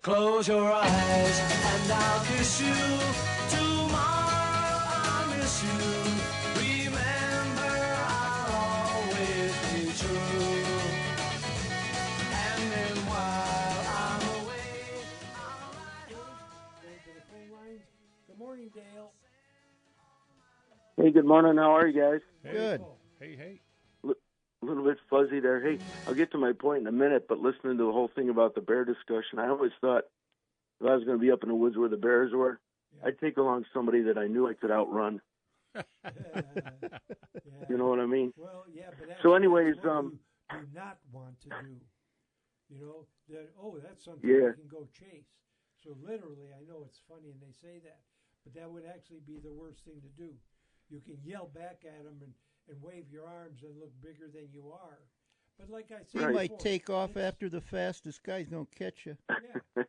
Close your eyes and I'll kiss you. Tomorrow I'll miss you. Remember, I'll always be true. And then while I'm away, I'll write. Good morning, Dale. Hey, good morning. How are you guys? Good. Hey. A little bit fuzzy there. Hey, I'll get to my point in a minute, but listening to the whole thing about the bear discussion, I always thought if I was going to be up in the woods where the bears were, I'd take along somebody that I knew I could outrun. You know what I mean? Well, yeah, but that's, so anyways, that's what you do not want to do. You know, that's something yeah. you can go chase. So literally, I know it's funny and they say that, but that would actually be the worst thing to do. You can yell back at them and wave your arms and look bigger than you are. But like I said, you might take off after the fastest guy's going to catch you. Yeah.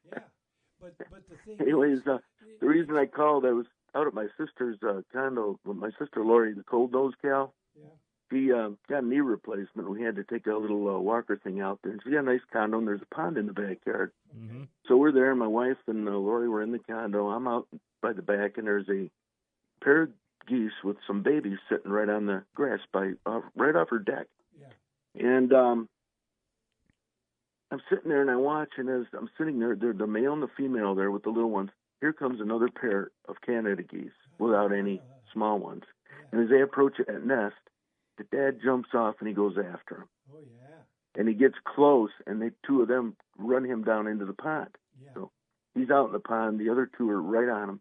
But the thing anyways, is, the reason I called, I was out at my sister's condo with my sister Lori, the cold nose cow. Yeah. She got a knee replacement. We had to take a little walker thing out there. And she got a nice condo, and there's a pond in the backyard. Mm-hmm. So we're there. My wife and Lori were in the condo. I'm out by the back, and there's a pair of geese with some babies sitting right on the grass right off her deck. Yeah. And I'm sitting there and I watch, and as I'm sitting there, the male and the female there with the little ones. Here comes another pair of Canada geese without any small ones. And as they approach that nest, the dad jumps off and he goes after them. Oh yeah. And he gets close, and two of them run him down into the pond. Yeah. So he's out in the pond. The other two are right on him.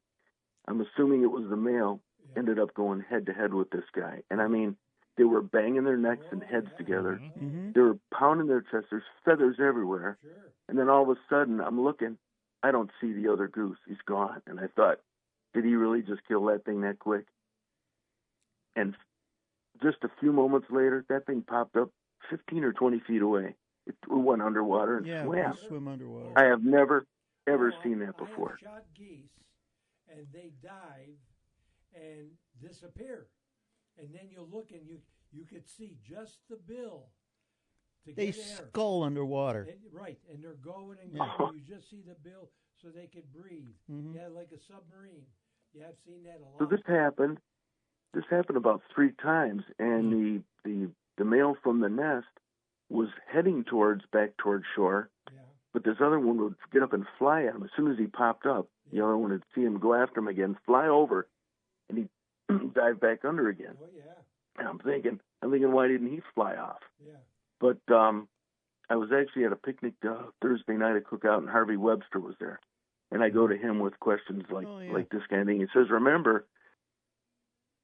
I'm assuming it was the male. Ended up going head-to-head with this guy. And, I mean, they were banging their necks and heads together. Mm-hmm. They were pounding their chests. There's feathers everywhere. Sure. And then all of a sudden, I'm looking. I don't see the other goose. He's gone. And I thought, did he really just kill that thing that quick? And just a few moments later, that thing popped up 15 or 20 feet away. It went underwater and swam. Swim underwater. I have never, ever seen that before. I have shot geese, and they dive and disappear. And then you look and you could see just the bill to They get air. skull underwater. Right, and they're going and Yeah. going. You just see the bill so they could breathe. Mm-hmm. Yeah, like a submarine. Yeah, I've seen that a lot. So this happened about 3 times, and the male from the nest was heading back towards shore, Yeah. but this other one would get up and fly at him. As soon as he popped up, the other one would see him go after him again, fly over, and he'd dive back under again. Oh yeah. And I'm thinking, why didn't he fly off? Yeah. But I was actually at a picnic Thursday night, a cookout, and Harvey Webster was there. And I go to him with questions like this kind of thing. He says, remember,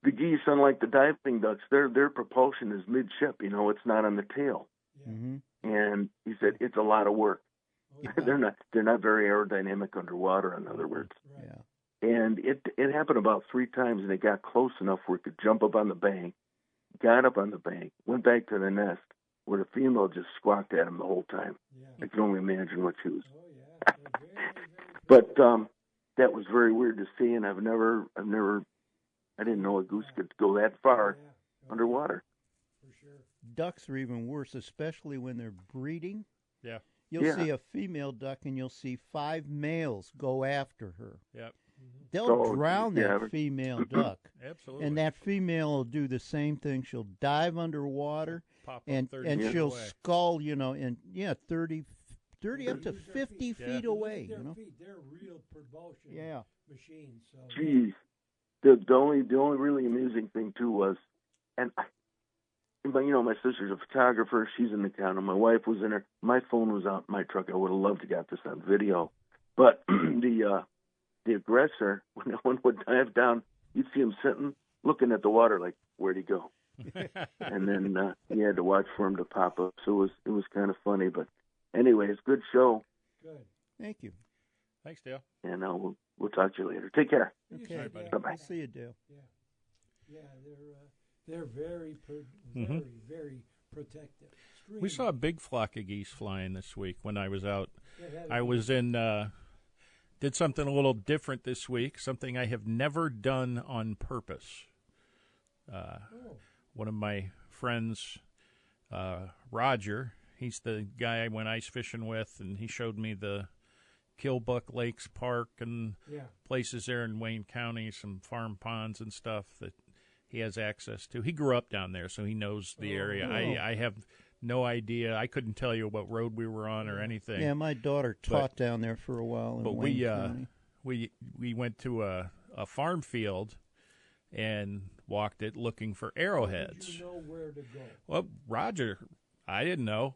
the geese, unlike the diving ducks, their propulsion is midship. You know, it's not on the tail. Yeah. Mm-hmm. And he said it's a lot of work. Oh, yeah. They're not very aerodynamic underwater. In other words, Right. Yeah. and it happened about 3 times, and they got close enough where it could jump up on the bank, got up on the bank, went back to the nest, where the female just squawked at him the whole time. Yeah. I can only imagine what she was. Oh yeah. They're very, very But that was very weird to see, and I didn't know a goose could go that far underwater. For sure. Ducks are even worse, especially when they're breeding. Yeah. You'll see a female duck, and you'll see 5 males go after her. Yep. They'll drown that female duck. Absolutely. And that female will do the same thing. She'll dive underwater, Pop up and 30 feet she'll away. skull, 30 up to 50 feet away. Their feet, they're real propulsion machines. So. Jeez. The only really amusing thing too was, my sister's a photographer. She's in the counter. My wife was in her. My phone was out in my truck. I would have loved to got this on video, but the aggressor, when one would dive down, you'd see him sitting, looking at the water, like, where'd he go? And then you had to watch for him to pop up. So it was kind of funny. But anyways, good show. Good. Thank you. Thanks, Dale. And we'll talk to you later. Take care. Okay. All right, buddy. Bye-bye. I'll see you, Dale. Yeah, they're very, very protective. We saw a big flock of geese flying this week when I was out. Yeah, I was did something a little different this week, something I have never done on purpose. One of my friends, Roger, he's the guy I went ice fishing with, and he showed me the Killbuck Lakes Park and Yeah. places there in Wayne County, some farm ponds and stuff that he has access to. He grew up down there, so he knows the area. I have no idea. I couldn't tell you what road we were on or anything. Yeah, my daughter taught down there for a while in But Wayne County. we went to a farm field and walked it looking for arrowheads. Did you know where to go? Well, Roger, I didn't know.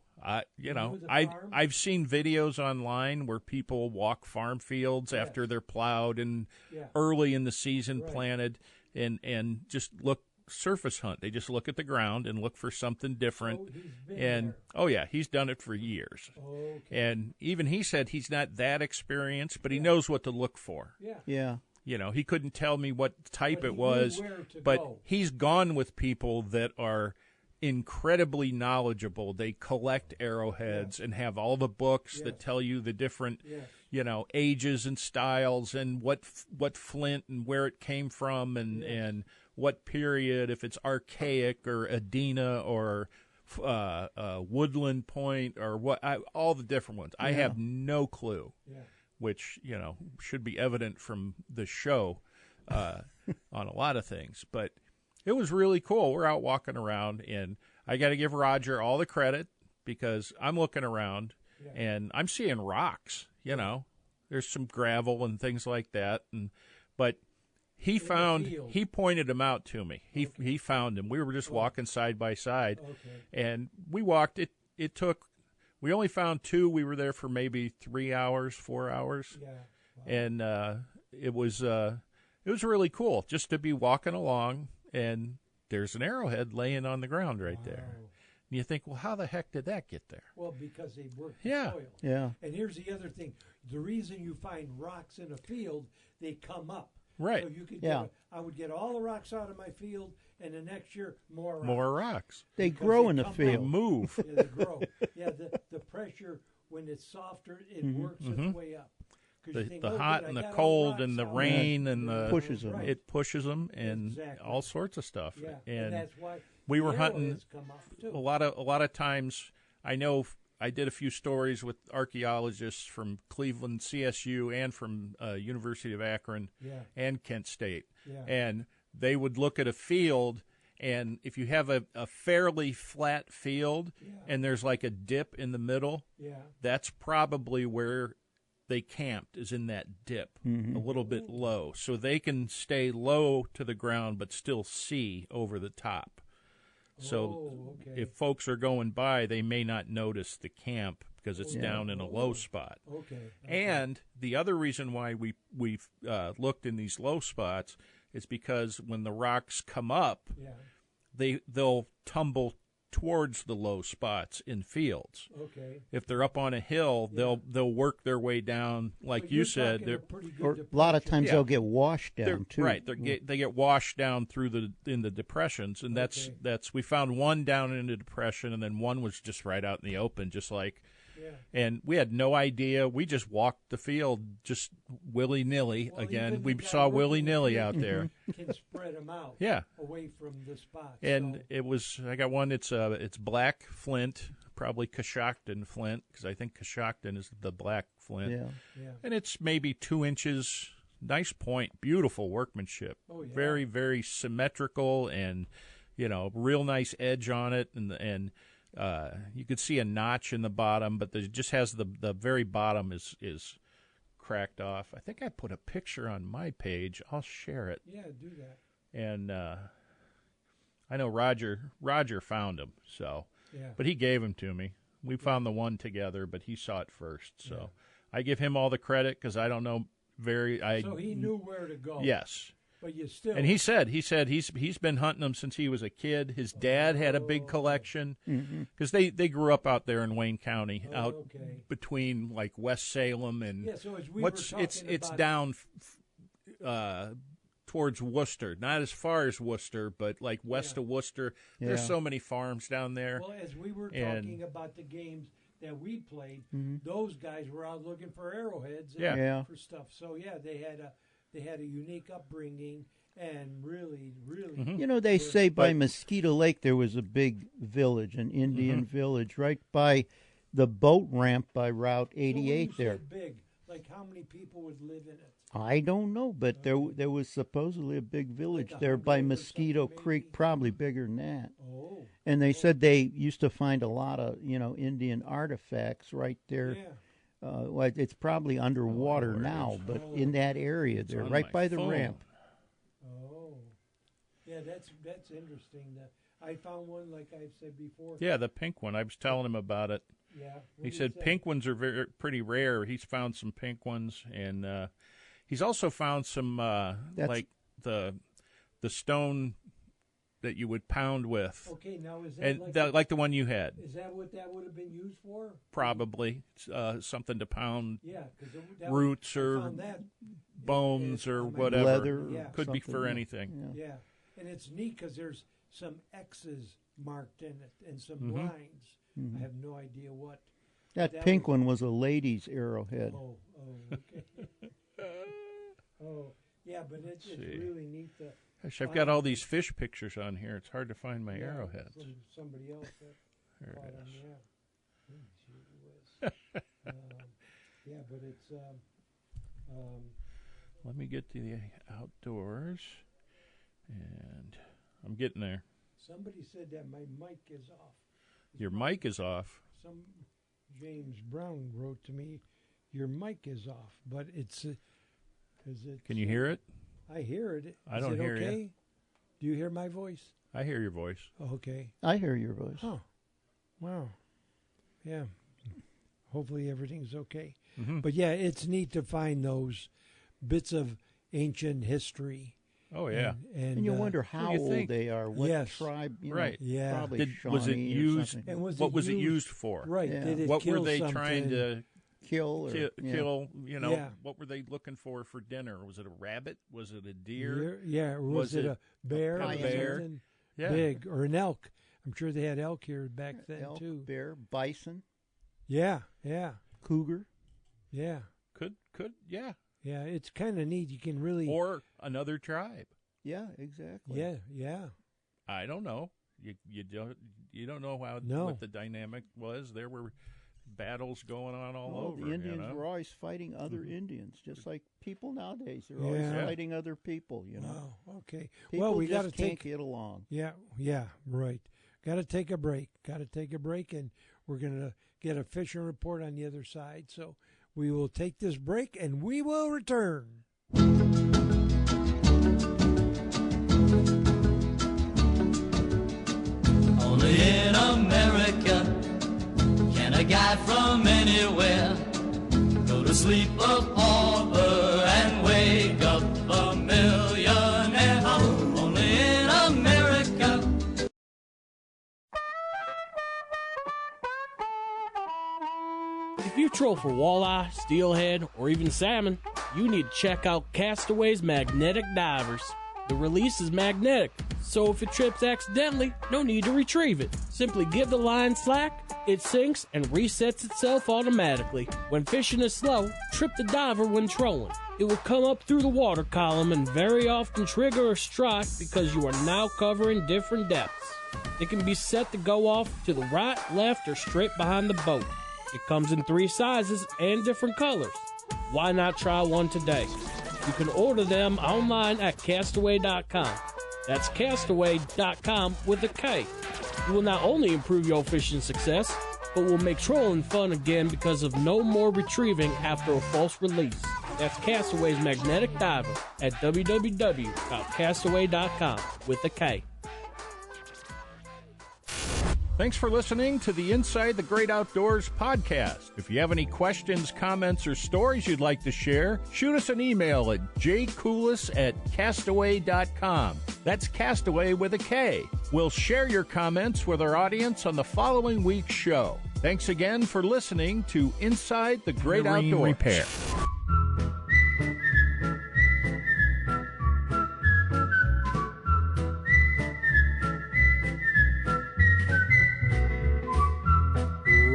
knew the I've farm? I've seen videos online where people walk farm fields after they're plowed and Yeah. early in the season Right. planted and just look surface hunt. They just look at the ground and look for something different. Oh, he's been And there. oh yeah, he's done it for years. Okay. And even he said he's not that experienced, but he knows what to look for. Yeah. Yeah. You know, he couldn't tell me what type But it he knew was, where to but go. he's gone with people that are incredibly knowledgeable. They collect arrowheads and have all the books that Yes. tell you the different, Yes. you know, ages and styles and what flint and where it came from and what period, if it's archaic or Adena or Woodland Point or all the different ones. I have no clue. Yeah. Which, you know, should be evident from the show on a lot of things. But it was really cool. We're out walking around, and I got to give Roger all the credit because I'm looking around, and I'm seeing rocks, you know. There's some gravel and things like that. But he pointed them out to me. He found them. We were just walking side by side, and we walked. It took... We only found 2. We were there for maybe 3 hours, 4 hours. Yeah. Wow. And it was really cool just to be walking along, and there's an arrowhead laying on the ground right there. And you think, well, how the heck did that get there? Well, because they work the Yeah. soil. Yeah. And here's the other thing. The reason you find rocks in a field, they come up. Right. So you could Yeah. I would get all the rocks out of my field, and the next year, more rocks. More rocks. They Because grow they in the come up. They field. move. Yeah, they grow. Yeah, the pressure, when it's softer, it works its way up. 'Cause you think, The oh, hot good, and I the got all cold the and the rocks out. rain and the Pushes them. Right. it pushes them and Exactly. all sorts of stuff. Yeah, And that's why we were the hunting arrowheads come up too. a lot of times. I know I did a few stories with archaeologists from Cleveland CSU and from University of Akron and Kent State. Yeah. And they would look at a field, and if you have a fairly flat field and there's like a dip in the middle, that's probably where they camped, is in that dip, a little bit low. So they can stay low to the ground but still see over the top. So if folks are going by, they may not notice the camp because it's down in a low spot. Okay. And the other reason why we've looked in these low spots is because when the rocks come up, they'll tumble towards the low spots in fields. Okay. If they're up on a hill, they'll work their way down, like But you you're said. talking a They're pretty good Or a lot of depression. times Yeah. they'll get washed down too. right. They get washed down through in the depressions, and that's we found one down in the depression, and then one was just right out in the open, just like. And we had no idea. We just walked the field just willy-nilly. Well, Again, even we the guy saw working willy-nilly the out field there. Can spread them out. Yeah. Away from the spots. And so, it was, I got one, it's black flint, probably Coshocton flint, because I think Coshocton is the black flint. Yeah. And it's maybe 2 inches, nice point, beautiful workmanship. Oh, yeah. Very, very symmetrical and, real nice edge on it. And you could see a notch in the bottom, but it just has the very bottom is cracked off. I think I put a picture on my page. I'll share it. yeah, do that. And I know Roger found him, so Yeah. but he gave him to me. We found the one together, but he saw it first, so I give him all the credit because I don't know So he knew where to go. yes. But you still. And he said he's been hunting them since he was a kid. His dad had a big collection because they grew up out there in Wayne County, out between like West Salem and so as we were talking it's about, down towards Worcester, not as far as Worcester, but like west of Worcester. There's so many farms down there. Well, as we were And- talking about the games that we played, those guys were out looking for arrowheads and Yeah. for stuff. So they had a unique upbringing and really, They say by Mosquito Lake there was a big village, an Indian village, right by the boat ramp by Route 88 So when you there. say big, Like how many people would live in it? I don't know, but there was supposedly a big village Like there by 100 or Mosquito something, Creek, maybe? probably bigger than that. Oh. And they said they used to find a lot of, Indian artifacts right there. Yeah. Well, it's probably underwater where it now, is. but Oh. in that area It's there, on right my by the phone. ramp. Oh. Yeah, that's interesting. I found one, like I've said before. Yeah, the pink one. I was telling him about it. Yeah. He said pink ones are pretty rare. He's found some pink ones, and he's also found some like the stone that you would pound with, Okay, now is that and like the one you had. is that what that would have been used for? Probably something to pound Yeah, because roots or found that. bones or on my- whatever. Leather. Yeah. Could be something, for yeah. anything. Yeah. Yeah, and it's neat because there's some X's marked in it and some Mhm. lines. I have no idea what. That That pink was- one was a lady's arrowhead. Oh, okay. Oh, yeah, but it's see. really neat to. Gosh, I've got all these fish pictures on here. It's hard to find my yeah, arrowheads. Somebody else that There bought it them, is. yeah. Gee whiz. Yeah, but it's Let me get to the outdoors, and I'm getting there. somebody said that my mic is off. Your mic is off. Some James Brown wrote to me, "Your mic is off," but it's. Is it? Can you hear it? I hear it. I Is don't it hear you. okay? Do you hear my voice? I hear your voice. Okay. I hear your voice. Oh, wow. Yeah. Hopefully everything's okay. Mhm. But yeah, it's neat to find those bits of ancient history. Oh yeah. And And you wonder how you old think? they are, what Yes. tribe, Right. Yeah. probably Was it Shawnee or used? something. And was What it was it used- used for? Right. Yeah. Did it What kill were they something? trying to kill or kill? You know, Yeah. what were they looking for dinner? Was it a rabbit? Was it a deer? Yeah. Or was Was it it a bear? a or bear? something Yeah. big or an elk? I'm sure they had elk here back then elk, too. bear, bison, Yeah. Yeah. cougar. Yeah. Could yeah. Yeah. It's kind of neat. You can really. Or another tribe. Yeah, exactly. Yeah. Yeah. I don't know. You don't know how No. what the dynamic was. There were battles going on all Oh, over. the Indians you know? were always fighting other Indians, just like people nowadays. They're Yeah. always Yeah. fighting other people. You know, Wow. Okay. people well, we got just to can't take. get along. Yeah. Yeah. Right. Got to take a break. And we're gonna get a fishing report on the other side. So we will take this break, and we will return. Only in America can a guy from anywhere go to sleep a pauper and wake up a millionaire. Only in America. If you troll for walleye, steelhead, or even salmon, you need to check out Castaway's Magnetic Divers. The release is magnetic, so if it trips accidentally, no need to retrieve it. Simply give the line slack, it sinks and resets itself automatically. When fishing is slow, trip the diver when trolling. It will come up through the water column and very often trigger a strike because you are now covering different depths. It can be set to go off to the right, left, or straight behind the boat. It comes in 3 sizes and different colors. Why not try one today? You can order them online at castaway.com. That's castaway.com with a K. You will not only improve your fishing success, but will make trolling fun again because of no more retrieving after a false release. That's Castaway's Magnetic Diver at www.castaway.com with a K. Thanks for listening to the Inside the Great Outdoors podcast. If you have any questions, comments, or stories you'd like to share, shoot us an email at jcoulis@castaway.com. That's Castaway with a K. We'll share your comments with our audience on the following week's show. Thanks again for listening to Inside the Great Marine Outdoors. Repair.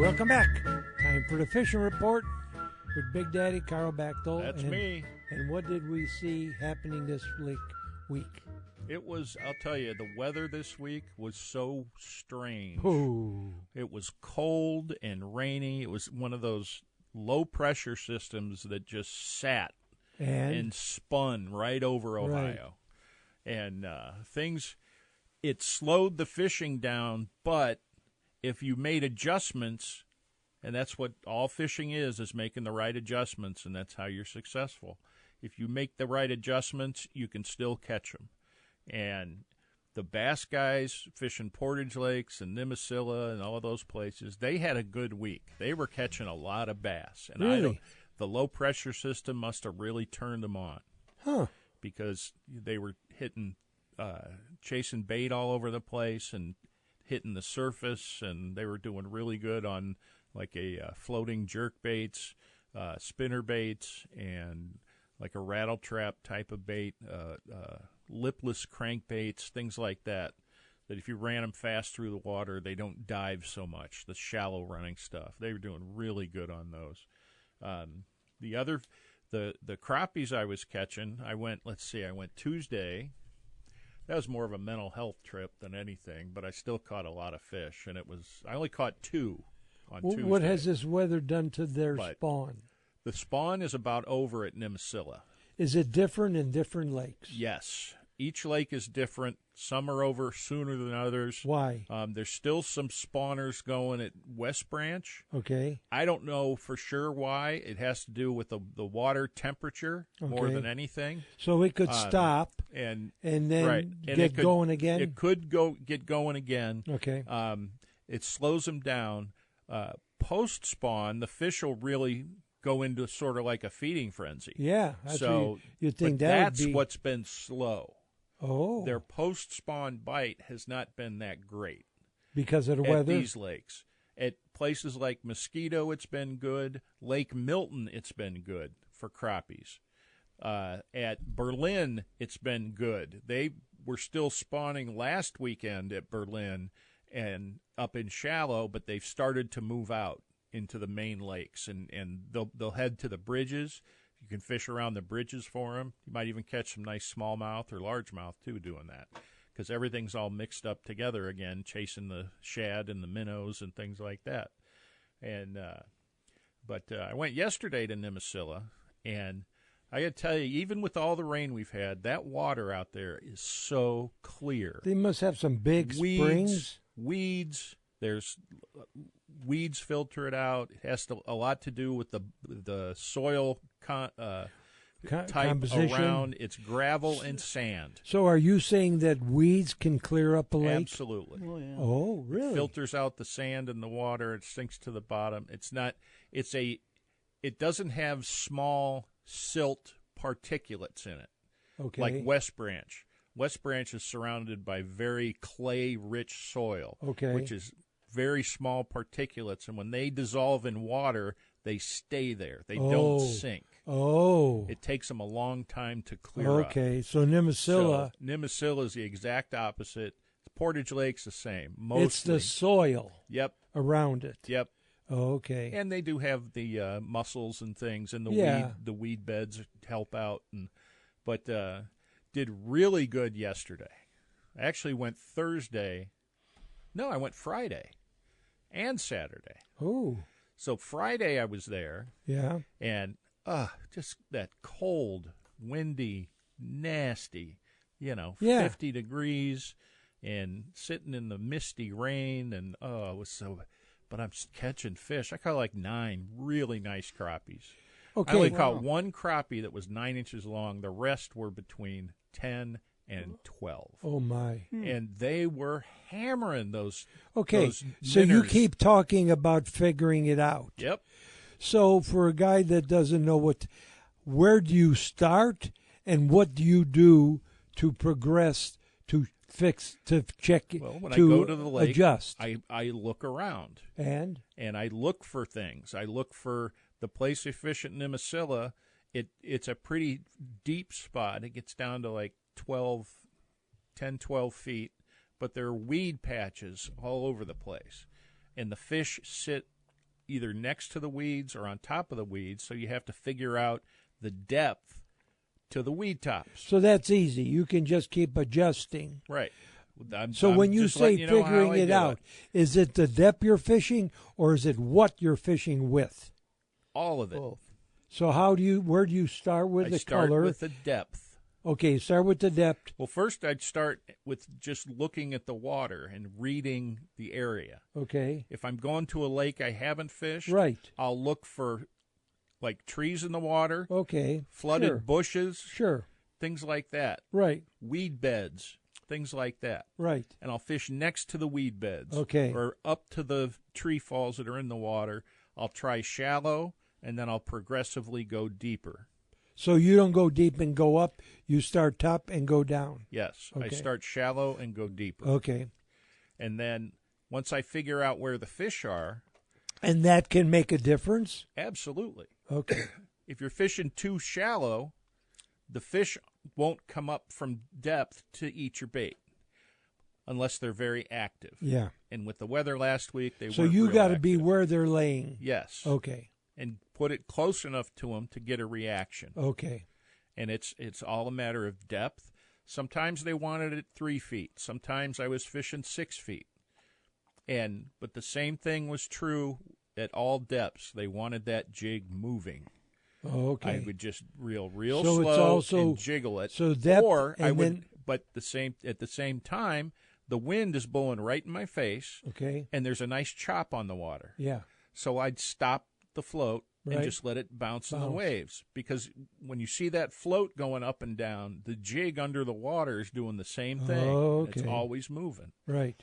Welcome back. Time for the fishing report with Big Daddy Carl Bachtel. That's and, me. And what did we see happening this week? It was, I'll tell you, the weather this week was so strange. Oh, It was cold and rainy. It was one of those low-pressure systems that just sat and spun right over Ohio. Right. And it slowed the fishing down, but if you made adjustments, and that's what all fishing is making the right adjustments, and that's how you're successful. If you make the right adjustments, you can still catch them. And the bass guys fishing Portage Lakes and Nimisila and all of those places, they had a good week. They were catching a lot of bass. And really? The low-pressure system must have really turned them on. Huh. Because they were chasing bait all over the place and hitting the surface, and they were doing really good on like floating jerk baits, spinner baits, and like a rattle trap type of bait, lipless crankbaits, things like that, that if you ran them fast through the water, they don't dive so much, the shallow running stuff. They were doing really good on those. The crappies I was catching, I went Tuesday. That was more of a mental health trip than anything, but I still caught a lot of fish, and I only caught 2 on Tuesday. What has this weather done to their spawn? The spawn is about over at Nimisila. Is it different in different lakes? Yes. Each lake is different. Some are over sooner than others. Why? There's still some spawners going at West Branch. Okay. I don't know for sure why. It has to do with the water temperature more than anything. So it could stop and then right. get going again? It could get going again. Okay. It slows them down. Post-spawn, the fish will really go into sort of like a feeding frenzy. Yeah. You'd think that's what's been slow. Oh. Their post-spawn bite has not been that great. Because of the weather? At these lakes. At places like Mosquito, it's been good. Lake Milton, it's been good for crappies. At Berlin, it's been good. They were still spawning last weekend at Berlin and up in shallow, but they've started to move out into the main lakes, and they'll head to the bridges. You can fish around the bridges for them. You might even catch some nice smallmouth or largemouth, too, doing that, because everything's all mixed up together again, chasing the shad and the minnows and things like that. And but I went yesterday to Nimisila, and I got to tell you, even with all the rain we've had, that water out there is so clear. They must have some big springs. Weeds. There's weeds filter it out. It has a lot to do with the soil type composition around. It's gravel and sand. So are you saying that weeds can clear up a lake? Absolutely. Oh, yeah. Oh, really? It filters out the sand and the water. It sinks to the bottom. It doesn't have small silt particulates in it. Okay. Like West Branch. West Branch is surrounded by very clay-rich soil, which is very small particulates, and when they dissolve in water, they stay there. They don't sink. Oh. It takes them a long time to clear up. Okay, so Nimisila. Nimisila is the exact opposite. Portage Lake's the same. Mostly. It's the soil around it. Yep. Okay. And they do have the mussels and things, and the weed beds help out. But did really good yesterday. I actually went Thursday. No, I went Friday and Saturday. Oh. So Friday I was there. Yeah. And just that cold, windy, nasty, 50 degrees and sitting in the misty rain. And, it was so, but I'm catching fish. I caught like 9 really nice crappies. Okay. I only caught 1 crappie that was 9 inches long. The rest were between 10 and 12. Oh, my. And they were hammering those. Okay, those so you minnows. keep talking about figuring it out. Yep. So for a guy that doesn't know where do you start and what do you do to progress, to fix, to check, well, when to I go to the lake, adjust? I look around. And I look for things. I look for the place I fish at Nimisila. It's a pretty deep spot. It gets down to like 10, 12 feet, but there are weed patches all over the place. And the fish sit either next to the weeds or on top of the weeds, so you have to figure out the depth to the weed tops. So that's easy. You can just keep adjusting. Right. I'm when you say figuring it out, is it the depth you're fishing or is it what you're fishing with? all of it. Both. So where do you start with I the start color? with the depth. Okay, start with the depth. Well, first I'd start with just looking at the water and reading the area. Okay. If I'm going to a lake I haven't fished, Right. I'll look for like trees in the water, Okay. flooded Sure. bushes, Sure. things like that, Right. weed beds, things like that. Right. And I'll fish next to the weed beds. Okay. Or up to the tree falls that are in the water. I'll try shallow, and then I'll progressively go deeper. So you don't go deep and go up. You start top and go down. Yes, I Okay. start shallow and go deeper. Okay. And then once I figure out where the fish are, And that can make a difference? absolutely. Okay. If you're fishing too shallow, the fish won't come up from depth to eat your bait unless they're very active. Yeah. And with the weather last week, they So weren't you real got to be active. where they're laying. Yes. Okay. And put it close enough to them to get a reaction. Okay. And it's all a matter of depth. Sometimes they wanted it 3 feet. Sometimes I was fishing 6 feet. But the same thing was true at all depths. They wanted that jig moving. Okay. I would just reel real So it's slow also- and jiggle it. so depth or I and would, then- but at the same time, the wind is blowing right in my face, Okay. and there's a nice chop on the water. Yeah. So I'd stop the float Right. and just let it bounce in the Bounce. waves. Because when you see that float going up and down, the jig under the water is doing the same thing. It's Okay. always moving. Right.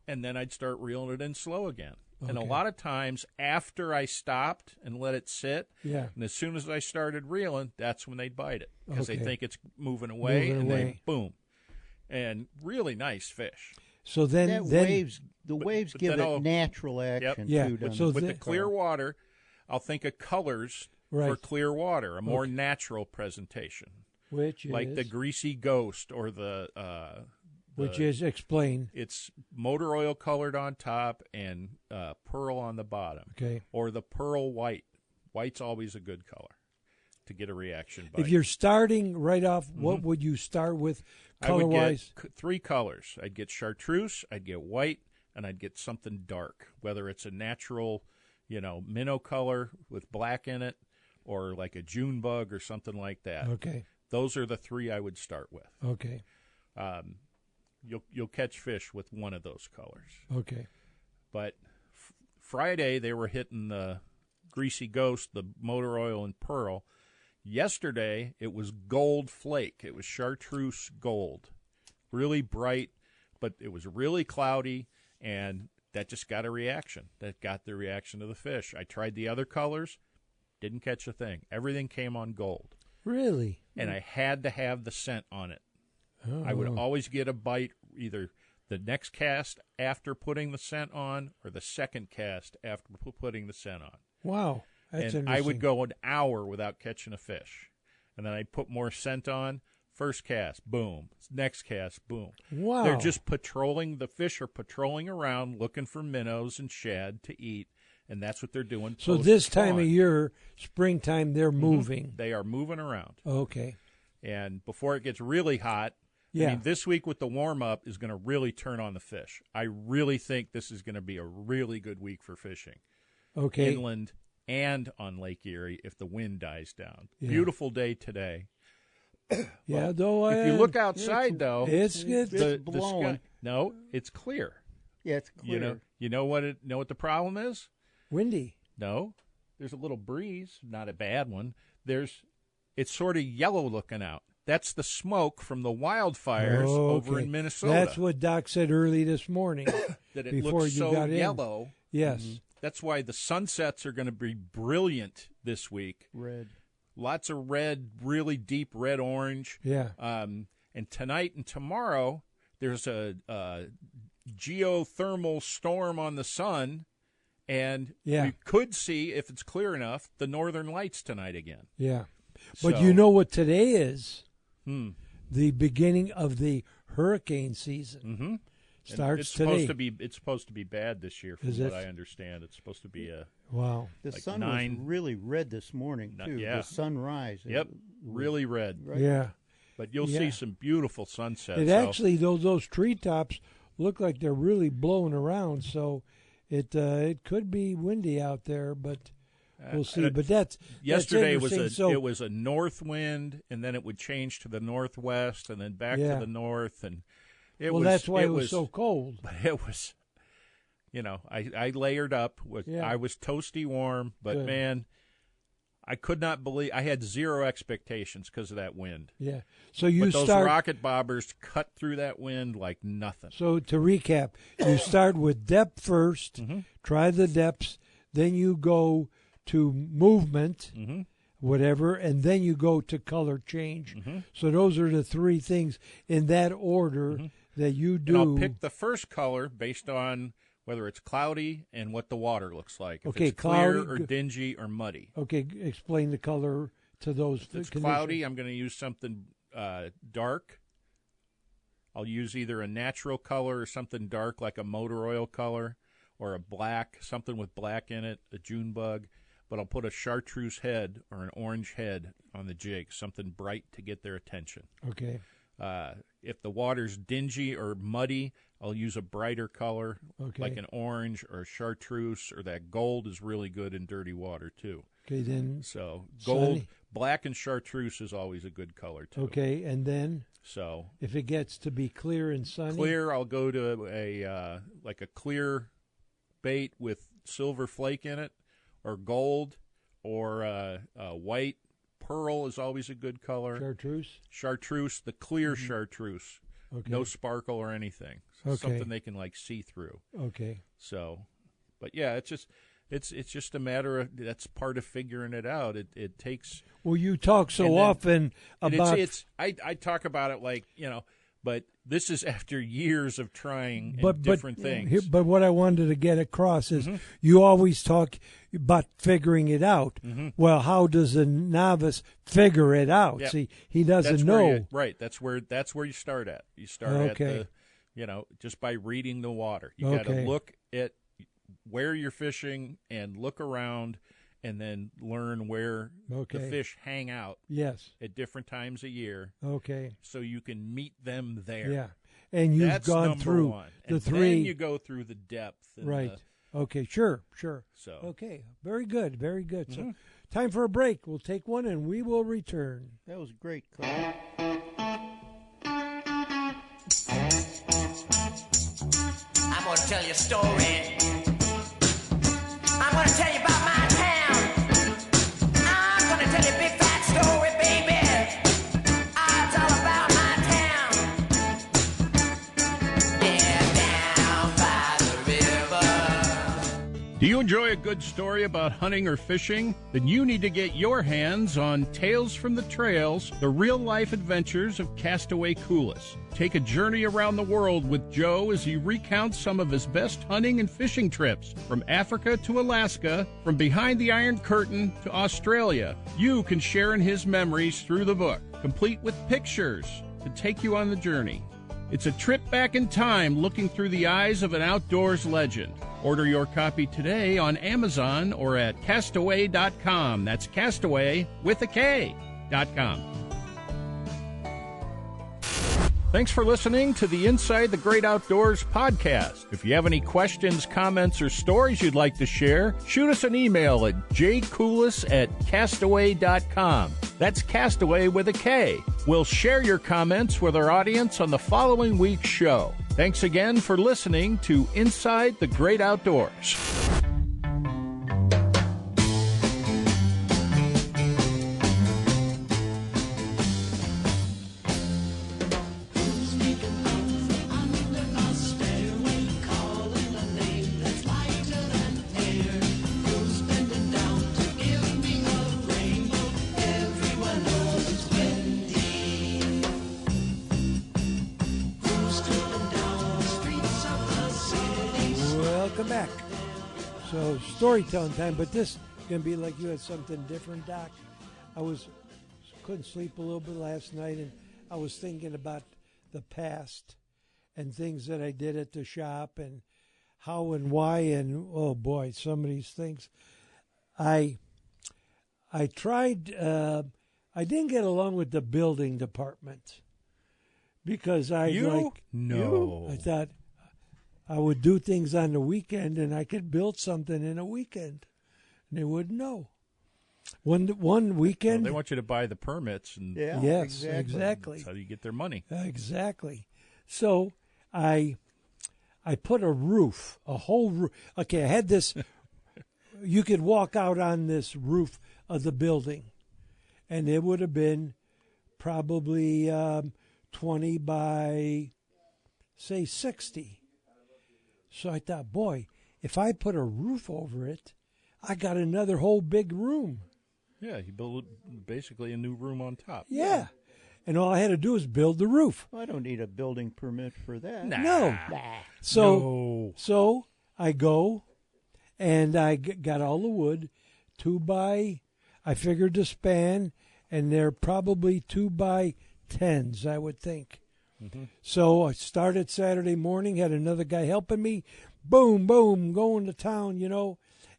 And then I'd start reeling it in slow again. And a Okay. lot of times after I stopped and let it sit, Yeah. and as soon as I started reeling, that's when they'd bite it because Okay. they think it's moving away, Moving and away. then boom. And really nice fish. So then, That then waves but give then I'll- it natural action Yeah, too. but doesn't so it? With the then- clear water, I'll think of colors for Right. clear water, a more Okay. natural presentation, which like is the greasy ghost or which is explain. it's motor oil colored on top and pearl on the bottom, Okay. or the pearl white. White's always a good color to get a reaction bite. If you're starting right off, what would you start with I would color wise? get 3 colors. I'd get chartreuse, I'd get white, and I'd get something dark, whether it's a natural, minnow color with black in it, or like a June bug or something like that. Okay. Those are the 3 I would start with. Okay. You'll catch fish with one of those colors. Okay. But Friday they were hitting the greasy ghost, the motor oil and pearl. Yesterday it was gold flake. It was chartreuse gold, really bright, but it was really cloudy, and that just got a reaction. That got the reaction of the fish. I tried the other colors, didn't catch a thing. Everything came on gold, Really? and I had to have the scent on it. Oh. I would always get a bite either the next cast after putting the scent on or the second cast after putting the scent on. Wow. That's And interesting. I would go an hour without catching a fish. And then I'd put more scent on. First cast, boom. Next cast, boom. Wow. They're just patrolling. The fish are patrolling around looking for minnows and shad to eat. And that's what they're doing. So this time of post-spawn. year, springtime, they're moving. They are moving around. Okay. And before it gets really hot, Yeah. I mean, this week with the warm-up is going to really turn on the fish. I really think this is going to be a really good week for fishing. Okay. Inland and on Lake Erie if the wind dies down. Yeah. Beautiful day today. Yeah, though If you look outside, though, it's the blowing. sky, no, it's clear. Yeah, it's clear. You know what the problem is? windy. No, there's a little breeze, not a bad one. It's sort of yellow looking out. That's the smoke from the wildfires over Okay. in Minnesota. That's what Doc said early this morning. that it before looks you so got in. yellow. Yes. That's why the sunsets are going to be brilliant this week. Red. Lots of red, really deep red orange. Yeah. And tonight and tomorrow, there's a geothermal storm on the sun, and Yeah. we could see, if it's clear enough, the northern lights tonight again. Yeah. But So- you know what today is? Hmm. The beginning of the hurricane season. Mm-hmm. Starts it's today. supposed to be bad this year, from Is what it? I understand. It's supposed to be a Wow. The Like sun 9 was really red this morning too. yeah. The sunrise. yep, really red. Right. Yeah. But you'll Yeah. see some beautiful sunsets. It so- actually, those treetops look like they're really blowing around, so it could be windy out there, but we'll see. But that's yesterday that's it was a north wind, and then it would change to the northwest, and then back to the north, and that's why it was so cold. But it was, I layered up. I was toasty warm, but Good. Man, I could not believe I had zero expectations because of that wind. Yeah. So those rocket bobbers cut through that wind like nothing. So to recap, you start with depth first, try the depths, then you go to movement, whatever, and then you go to color change. So those are the three things in that order that you do. And I'll pick the first color based on whether it's cloudy and what the water looks like. If it's clear or dingy or muddy. Okay, explain the color to those. If it's cloudy, I'm going to use something dark. I'll use either a natural color or something dark like a motor oil color, or a black, something with black in it, a June bug. But I'll put a chartreuse head or an orange head on the jig, something bright to get their attention. Okay. If the water's dingy or muddy, I'll use a brighter color, like an orange or a chartreuse, or that gold is really good in dirty water, too. Okay, then. So gold, black and chartreuse is always a good color, too. Okay, and then? So if it gets to be clear and sunny? Clear, I'll go to a clear bait with silver flake in it, or gold, or white. Pearl is always a good color. Chartreuse? Chartreuse, the clear chartreuse. Okay. No sparkle or anything. Something they can see through. Okay. So, but yeah, it's just a matter of, that's part of figuring it out. It takes. Well, you talk so often about. I talk about it but this is after years of trying different things. But what I wanted to get across is you always talk about figuring it out. Well, how does a novice figure it out? Yep. See, he doesn't know. That's where you start at. You start at the, just by reading the water. You got to look at where you're fishing and look around, and then learn where the fish hang out at different times a year. Okay. So you can meet them there. Yeah. And you've gone through the three. Then you go through the depth. And Okay, sure. So. Okay, very good, very good. So time for a break. We'll take one and we will return. That was great, Carl. I'm going to tell you a story. I'm going to tell you about my town. I'm going to tell you a big fat story, baby. It's all about my town. Yeah, down by the river. Do you enjoy a good story about hunting or fishing? Then you need to get your hands on Tales from the Trails, the real-life adventures of Castaway Coulis. Take a journey around the world with Joe as he recounts some of his best hunting and fishing trips, from Africa to Alaska, from behind the Iron Curtain to Australia. You can share in his memories through the book, complete with pictures to take you on the journey. It's a trip back in time looking through the eyes of an outdoors legend. Order your copy today on Amazon or at castaway.com. That's Castaway with a K.com. Thanks for listening to the Inside the Great Outdoors podcast. If you have any questions, comments, or stories you'd like to share, shoot us an email at jcoulis@castaway.com. That's Castaway with a K. We'll share your comments with our audience on the following week's show. Thanks again for listening to Inside the Great Outdoors. Welcome back. So storytelling time, but this is going to be like you had something different, Doc. Couldn't sleep a little bit last night, and I was thinking about the past and things that I did at the shop and how and why, and oh boy, some of these things. I tried. I didn't get along with the building department because I thought I would do things on the weekend and I could build something in a weekend. and they wouldn't know. One Well, weekend. they want you to buy the permits, and Yeah, yes, exactly. that's how you get their money. Exactly. So I put a roof, a whole roof. Okay, I had this. You could walk out on this roof of the building, and it would have been probably 20 by, say, 60. So I thought, boy, if I put a roof over it, I got another whole big room. Yeah, you build basically a new room on top. Yeah. And all I had to do was build the roof. I don't need a building permit for that. No. So I go and I got all the wood, I figured the span, and they're probably 2 by 10s, I would think. Mm-hmm. So I started Saturday morning, had another guy helping me, boom, boom, going to town,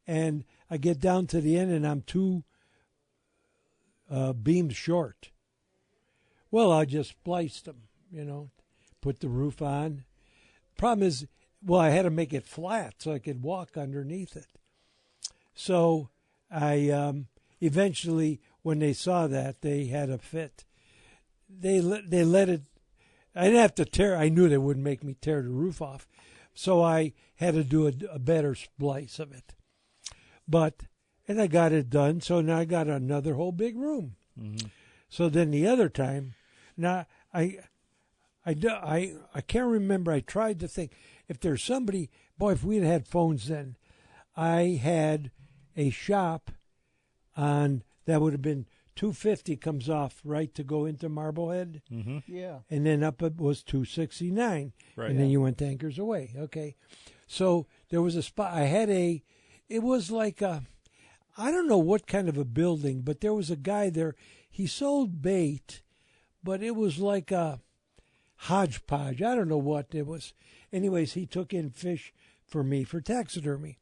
and I get down to the end and I'm 2 beams short. Well, I just spliced them, put the roof on. Problem is, I had to make it flat so I could walk underneath it. So I eventually, when they saw that, they had a fit. They let it. I didn't have to tear. I knew they wouldn't make me tear the roof off, so I had to do a better splice of it. And I got it done. So now I got another whole big room. Mm-hmm. So then the other time, now I can't remember. I tried to think if there's somebody. Boy, if we'd had phones then, I had a shop on that would have been 250 comes off right to go into Marblehead, Mm-hmm. Yeah. and then up it was 269, Right. and then you went to Anchors Away. Okay, so there was a spot. I had it was like I don't know what kind of a building, but there was a guy there. He sold bait, but it was like a hodgepodge. I don't know what it was. Anyways, he took in fish for me for taxidermy.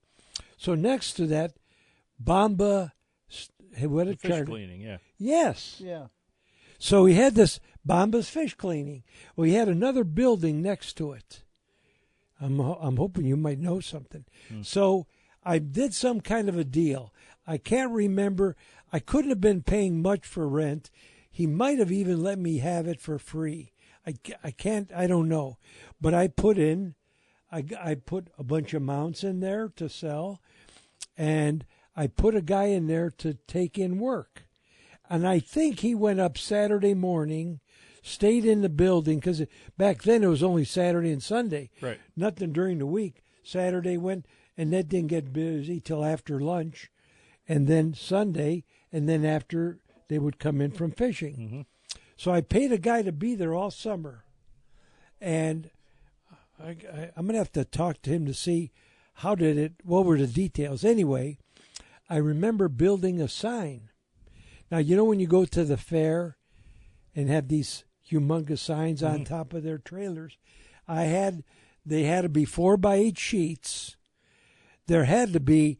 So next to that, Bomba, what a Fish chart. cleaning, yeah. Yes. Yeah. So he had this Bomba's fish cleaning. Well, he had another building next to it. I'm hoping you might know something. So I did some kind of a deal. I can't remember. I couldn't have been paying much for rent. He might have even let me have it for free. I can't. I don't know. But I put a bunch of mounts in there to sell, and I put a guy in there to take in work. And I think he went up Saturday morning, stayed in the building, because back then it was only Saturday and Sunday. Right. Nothing during the week. Saturday went, and that didn't get busy till after lunch. And then Sunday, and then after they would come in from fishing. Mm-hmm. So I paid a guy to be there all summer. And I'm going to have to talk to him to see what were the details. Anyway, I remember building a sign. Now, when you go to the fair and have these humongous signs on top of their trailers, they had to be 4 by 8 sheets. There had to be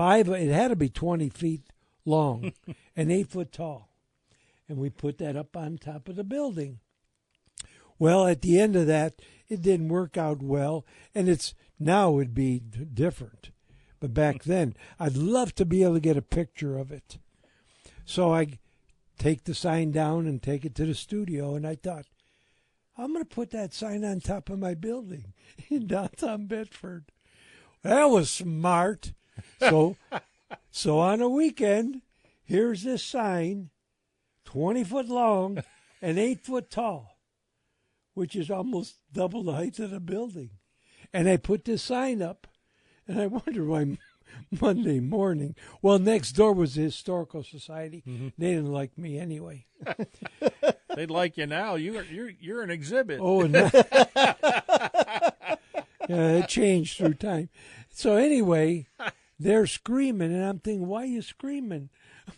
it had to be 20 feet long and 8 foot tall. And we put that up on top of the building. Well, at the end of that, it didn't work out well, and now would be different. But back then, I'd love to be able to get a picture of it. So I take the sign down and take it to the studio, and I thought, I'm going to put that sign on top of my building in downtown Bedford. That was smart. So on a weekend, here's this sign, 20 foot long and 8 foot tall, which is almost double the height of the building. And I put this sign up, and I wonder why Monday morning. Well, next door was the Historical Society. Mm-hmm. They didn't like me anyway. They'd like you now. You're an exhibit. Oh, no. Yeah, it changed through time. So anyway, they're screaming, and I'm thinking, why are you screaming?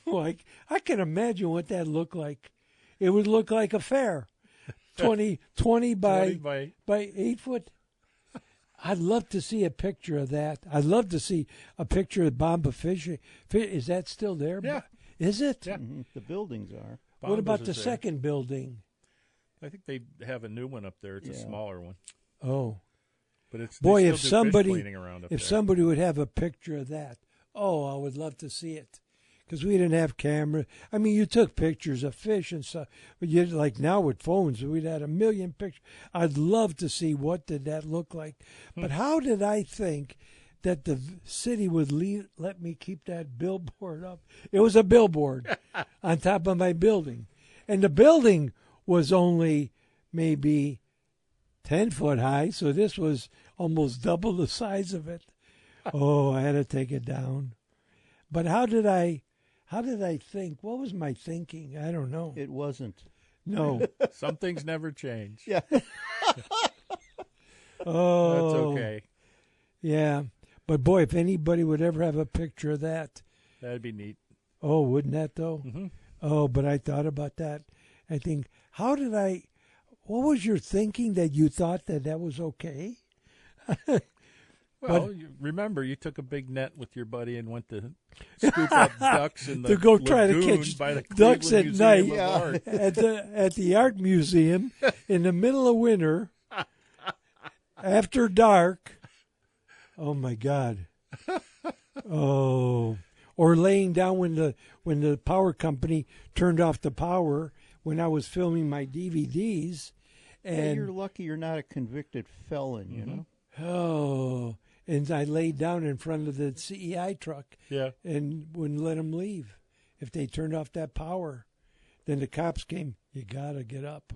Like, I can imagine what that looked like. It would look like a fair, 20 by 8 foot. I'd love to see a picture of that. I'd love to see a picture of Bomba fishing. Is that still there? Yeah. Is it? Yeah. Mm-hmm. The buildings are. What about the is there. second building? I think they have a new one up there. It's a smaller one. Oh. But it's Boy, they if still do fish somebody cleaning around up there. somebody would have a picture of that, Oh, I would love to see it. Because we didn't have camera. I mean, you took pictures of fish and stuff, but you like now with phones, we'd had a million pictures. I'd love to see what did that look like. But how did I think that the city would let me keep that billboard up? It was a billboard on top of my building, and the building was only maybe 10 foot high, so this was almost double the size of it. Oh, I had to take it down. But how did I think? What was my thinking? I don't know. It wasn't. No. Some things never change. Yeah. Oh. That's okay. Yeah. But boy, if anybody would ever have a picture of that. That'd be neat. Oh, wouldn't that though? Mm-hmm. Oh, but I thought about that. I think, what was your thinking that you thought that was okay? Well, remember, you took a big net with your buddy and went to scoop up ducks in the to go try to lagoon catch by the ducks at Cleveland night Museum of Art. at the art museum in the middle of winter after dark. Oh my God! Oh, or laying down when the power company turned off the power when I was filming my DVDs. And you're lucky you're not a convicted felon, you know. Oh, and I laid down in front of the CEI truck and wouldn't let them leave. If they turned off that power, then the cops came, you got to get up.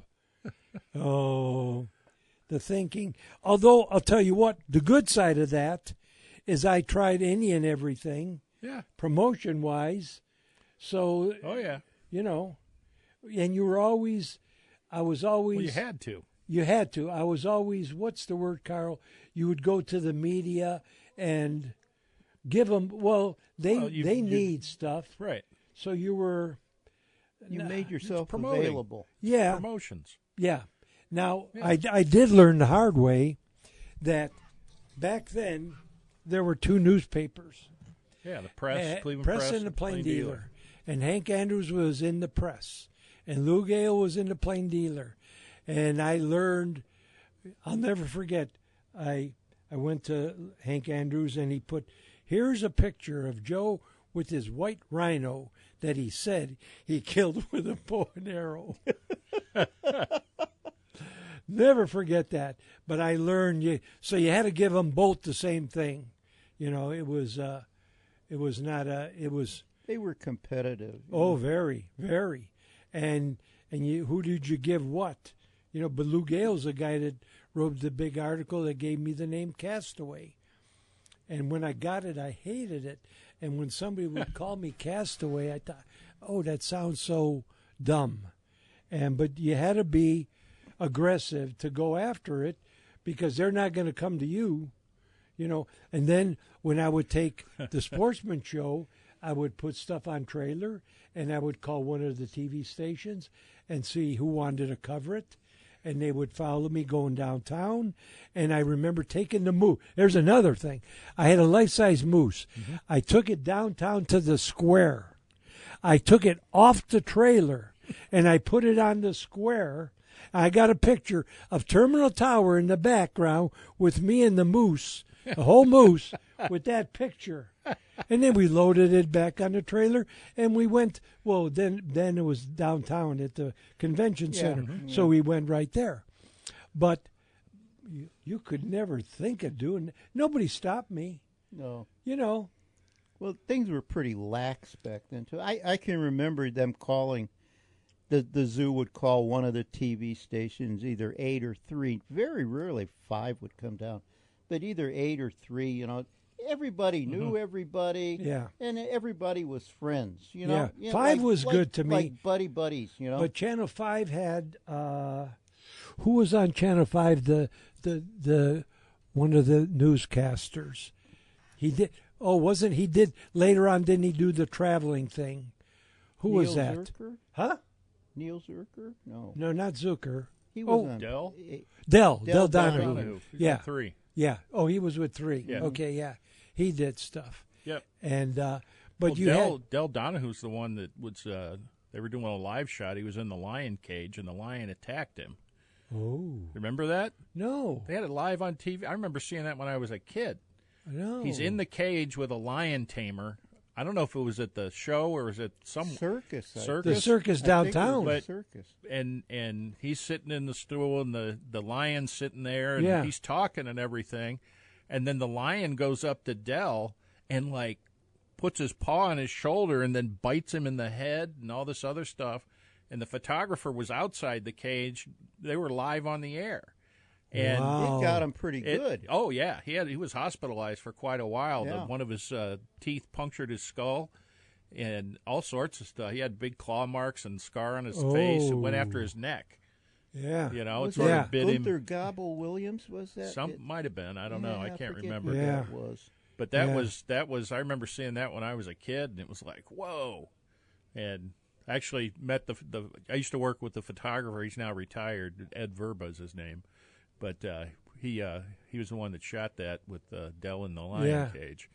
Oh, the thinking. Although, I'll tell you what, the good side of that is I tried any and everything, promotion-wise. So, you know, and I was always... Well, you had to. You had to. I was always, what's the word, Carl? You would go to the media and give them, they need stuff. Right. So you were... You made yourself promoting. available. Yeah. Promotions. Yeah. Now, I did learn the hard way that back then there were two newspapers. Yeah, the Press, Cleveland Press and the Plain Dealer. And Hank Andrews was in the Press. And Lou Gale was in the Plain Dealer. And I learned, I'll never forget, I went to Hank Andrews and he put, here's a picture of Joe with his white rhino that he said he killed with a bow and arrow. Never forget that. But I learned, so you had to give them both the same thing. You know, it was They were competitive. Oh, very, very. And who did you give what? You know, but Lou Gale's the guy that wrote the big article that gave me the name Castaway. And when I got it, I hated it. And when somebody would call me Castaway, I thought, oh, that sounds so dumb. But you had to be aggressive to go after it because they're not going to come to you, you know. And then when I would take the Sportsman Show, I would put stuff on trailer, and I would call one of the TV stations and see who wanted to cover it. And they would follow me going downtown. And I remember taking the moose. There's another thing. I had a life-size moose. Mm-hmm. I took it downtown to the square. I took it off the trailer, and I put it on the square. I got a picture of Terminal Tower in the background with me and the moose, the whole moose, with that picture. And then we loaded it back on the trailer, and we went. Well, then it was downtown at the convention center, so we went right there. But you could never think of doing. Nobody stopped me. No, you know. Well, things were pretty lax back then too. I can remember them calling. The zoo would call one of the TV stations, either 8 or 3. Very rarely 5 would come down, but either 8 or 3. You know. Everybody knew everybody, and everybody was friends. You know, yeah. 5 was good to me, like buddies. You know, but Channel 5 had who was on Channel 5? The one of the newscasters. He did. Oh, wasn't he did later on? Didn't he do the traveling thing? Who Neil was that? Zucker? Huh? Neil Zucker? No, not Zucker. He was on Del Donahue. Yeah, 3. Yeah. Oh, he was with 3. Yeah. Okay. Yeah. He did stuff. Yep. And but Del Donahue's the one that was they were doing a live shot. He was in the lion cage and the lion attacked him. Oh. Remember that? No. They had it live on TV. I remember seeing that when I was a kid. No. He's in the cage with a lion tamer. I don't know if it was at the show or was it some circus. The circus I think it was downtown. the circus. and he's sitting in the stool and the lion's sitting there and Yeah. he's talking and everything, and then the lion goes up to Dell and like puts his paw on his shoulder and then bites him in the head and all this other stuff. And the photographer was outside the cage. They were live on the air. And Wow. It got him pretty good. Oh yeah, he was hospitalized for quite a while. Yeah. One of his teeth punctured his skull, and all sorts of stuff. He had big claw marks and scar on his face. It went after his neck. Yeah. You know, it Was sort Yeah. of bit Gunther him. Gobble Williams was that? Some might have been. I don't know. I can't forget remember. who Yeah. that was. But that Yeah. was. I remember seeing that when I was a kid, and it was like, whoa. And I actually met the. I used to work with the photographer. He's now retired. Ed Verba is his name, but he was the one that shot that with Dell in the lion Yeah. cage.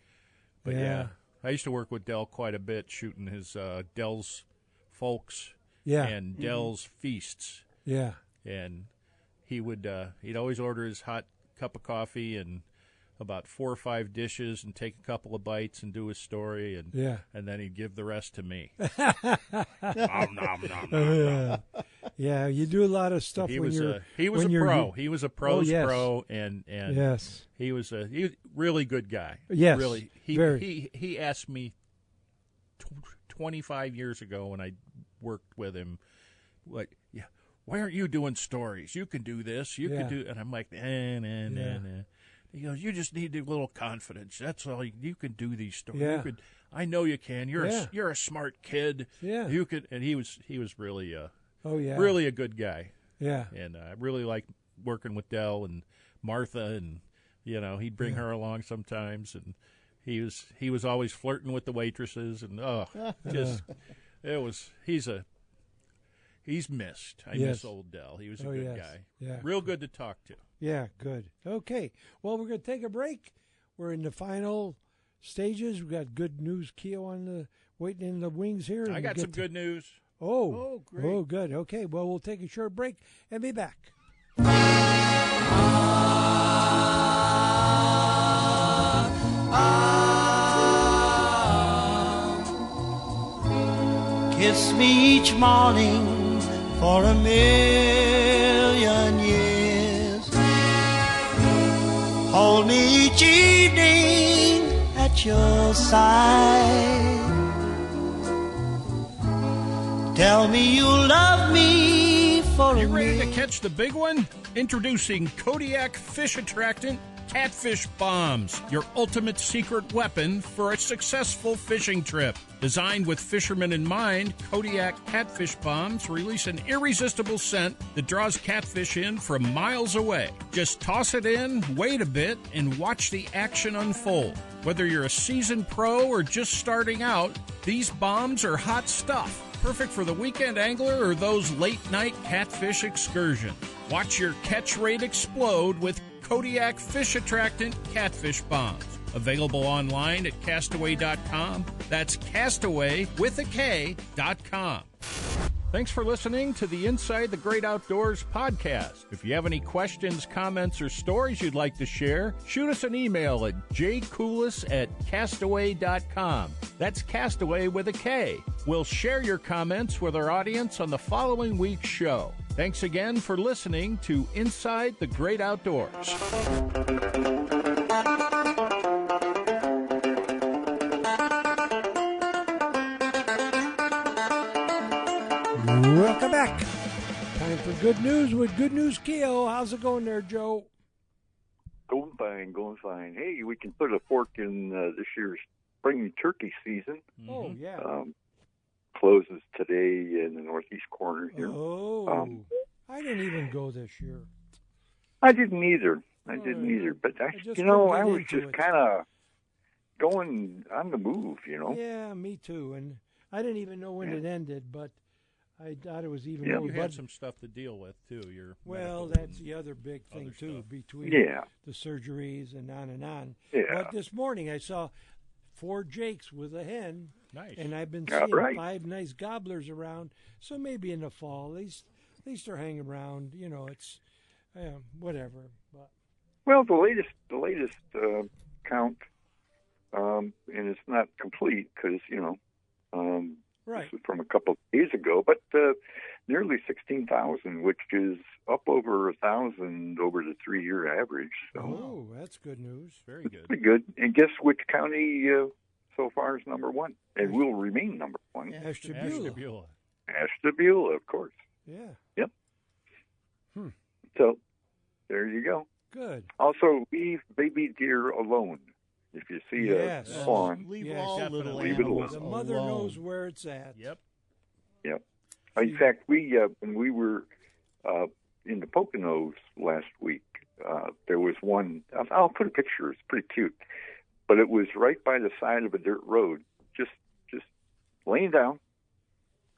But Yeah. I used to work with Dell quite a bit, shooting his Dell's Folks Yeah. and Dell's Feasts, Yeah. and he would he'd always order his hot cup of coffee and about 4 or 5 dishes and take a couple of bites and do his story, and Yeah. and then he'd give the rest to me. Nom, nom, nom, nom. Yeah. You do a lot of stuff He when was you're. a he was a when you're- pro. He was a pro's yes. pro, and Yes. he was a really good guy. Yes, Really. very. He asked me 25 years ago when I worked with him, like, yeah, why aren't you doing stories? You can do this. You Yeah. can do. And I'm like, nah. He goes, you just need a little confidence. That's all. You can do these stories. Yeah. You could. I know you can. You're Yeah. you're a smart kid. Yeah. You could. And he was really Oh yeah. really a good guy. Yeah. And I really liked working with Dell and Martha, and he'd bring her along sometimes, and he was always flirting with the waitresses, and he's missed. I Yes. miss old Dell. He was a good yes. guy. Yeah. Real good to talk to. Yeah. Good. Okay. Well, we're going to take a break. We're in the final stages. We've got good news, Keo, waiting in the wings here. I got some good news. Oh, great. Oh, good. Okay. Well, we'll take a short break and be back. Kiss me each morning for a million years. Hold me each evening at your side. Tell me you love me for You a ready to million. catch the big one? Introducing Kodiak Fish Attractant Catfish Bombs, your ultimate secret weapon for a successful fishing trip. Designed with fishermen in mind, Kodiak Catfish Bombs release an irresistible scent that draws catfish in from miles away. Just toss it in, wait a bit, and watch the action unfold. Whether you're a seasoned pro or just starting out, these bombs are hot stuff. Perfect for the weekend angler or those late-night catfish excursions. Watch your catch rate explode with Kodiak Fish Attractant Catfish Bombs. Available online at castaway.com. That's castaway with a K.com. Thanks for listening to the Inside the Great Outdoors podcast. If you have any questions, comments, or stories you'd like to share, shoot us an email at jcoulis@castaway.com. That's castaway with a K. We'll share your comments with our audience on the following week's show. Thanks again for listening to Inside the Great Outdoors. Welcome back. Time for good news with Good News Keo. How's it going there, Joe? Going fine. Hey, we can put a fork in this year's spring turkey season. Oh, yeah. Closes today in the northeast corner here. Oh, I didn't even go this year. I didn't either. But just I couldn't get was into just it. kind of going on the move, Yeah, me too. And I didn't even know when it ended, but I thought it was even Yeah. over. You But, had some stuff to deal with, too. Your well, medical that's and the other big thing, other too, stuff. between Yeah. the surgeries and on and on. Yeah. But this morning I saw 4 jakes with a hen. Nice. And I've been Yeah, seeing right. 5 nice gobblers around. So maybe in the fall, at least they're hanging around. It's whatever. But Well, the latest count, and it's not complete because, Right. this is from a couple of days ago, but nearly 16,000, which is up over 1,000 over the 3-year average. So Oh, that's good news. Very good. pretty good. And guess which county so far is number one and will remain number one? Ashtabula. Ashtabula. Ashtabula, of course. Yeah. Yep. Hmm. So there you go. Good. Also, leave baby deer alone. If you see Yes. a fawn, Leave Yes, all definitely. little Leave it animals The mother alone. knows where it's at. Yep. Yep. In fact, we when we were in the Poconos last week, there was one. I'll put a picture. It's pretty cute, but it was right by the side of a dirt road, just laying down,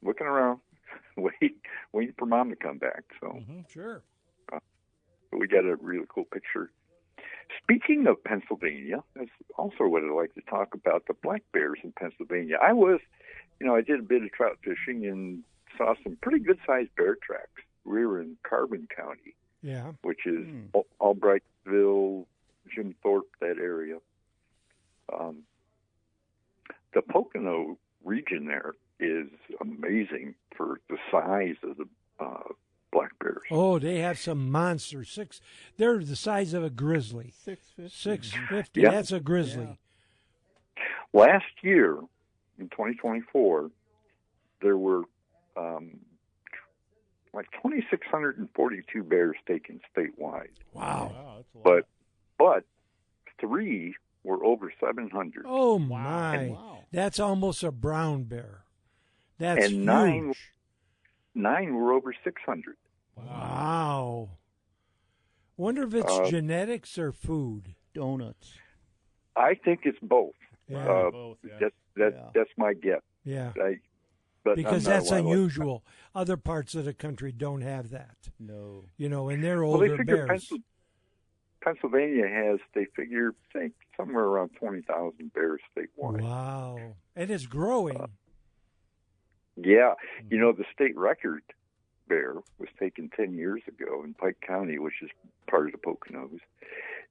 looking around, waiting for mom to come back. So Sure. we got a really cool picture. Speaking of Pennsylvania, that's also what I'd like to talk about, the black bears in Pennsylvania. I did a bit of trout fishing and saw some pretty good-sized bear tracks. We were in Carbon County, Yeah. which is Albrightsville, Jim Thorpe, that area. The Pocono region there is amazing for the size of the black bears. Oh, they have some monsters. They're the size of a grizzly. 650. 650. Yeah. That's a grizzly. Last year, in 2024, there were like 2,642 bears taken statewide, Wow. Wow, that's a lot. but 3 were over 700. Oh my. Wow. That's almost a brown bear. That's And huge. 9 were over 600. Wow. Wonder if it's genetics or food. Donuts. I think it's both. Yeah. Both, yeah. That's my guess. Yeah. But Because I'm not that's a wildlife unusual. Other parts of the country don't have that. No. And they're Well, they older figure bears. Pennsylvania has, they figure, say, somewhere around 20,000 bears statewide. Wow. And it's growing. Yeah. The state record bear was taken 10 years ago in Pike County, which is part of the Poconos.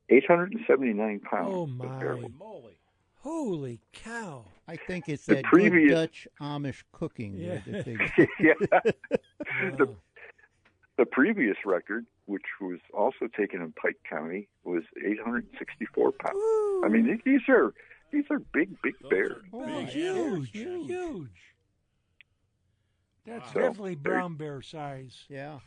879 pounds. Oh, of my. bear. Holy moly. Holy cow. I think it's The that previous- good Dutch Amish cooking. Yeah. That they, Yeah. Wow. The previous record, which was also taken in Pike County, was 864 pounds. I mean, these are big bears. Oh, Big huge. animals. Huge. That's Wow. definitely brown bear size. yeah.